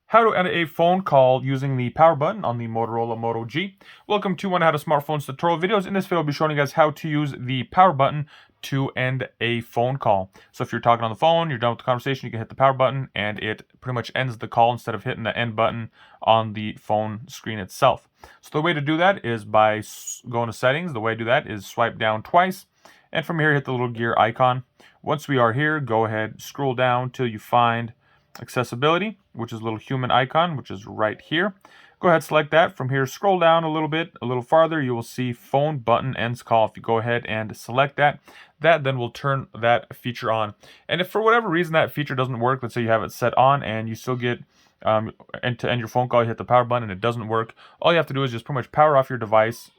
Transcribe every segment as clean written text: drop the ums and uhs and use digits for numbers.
How to end a phone call using the power button on the Motorola Moto G. Welcome to One How to Smartphones tutorial videos. In this video, I'll be showing you guys how to use the power button to end a phone call. So if you're talking on the phone, you're done with the conversation, you can hit the power button and it pretty much ends the call instead of hitting the end button on the phone screen itself. So the way to do that is by going to settings. The way to do that is swipe down twice and from here hit the little gear icon. Once we are here, go ahead, scroll down till you find accessibility, which is a little human icon, which is right here. Go ahead, select that. From here, scroll down a little farther, you will see phone button ends call. If you go ahead and select that then will turn that feature on. And if for whatever reason that feature doesn't work, let's say you have it set on and you still get and to end your phone call, you hit the power button and it doesn't work, all you have to do is just pretty much power off your device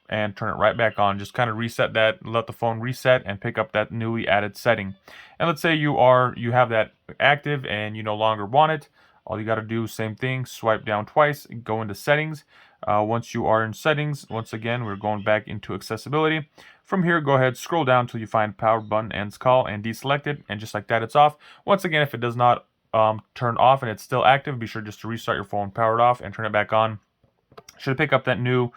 and turn it right back on. Just kind of reset that, let the phone reset and pick up that newly added setting. And let's say you have that active and you no longer want it. All you got to do, same thing, swipe down twice, go into settings. Once you are in settings, once again, we're going back into accessibility. From here, go ahead, scroll down until you find power button ends call and deselect it. And just like that, it's off. Once again, if it does not turn off and it's still active, be sure just to restart your phone, power it off, and turn it back on. Should pick up that new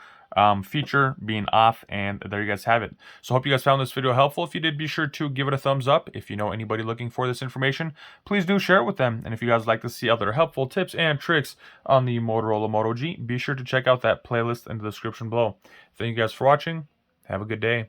feature being off, and there you guys have it. So hope you guys found this video helpful. If you did, be sure to give it a thumbs up. If you know anybody looking for this information, please do share it with them. And if you guys like to see other helpful tips and tricks on the Motorola Moto G, be sure to check out that playlist in the description below. Thank you guys for watching. Have a good day.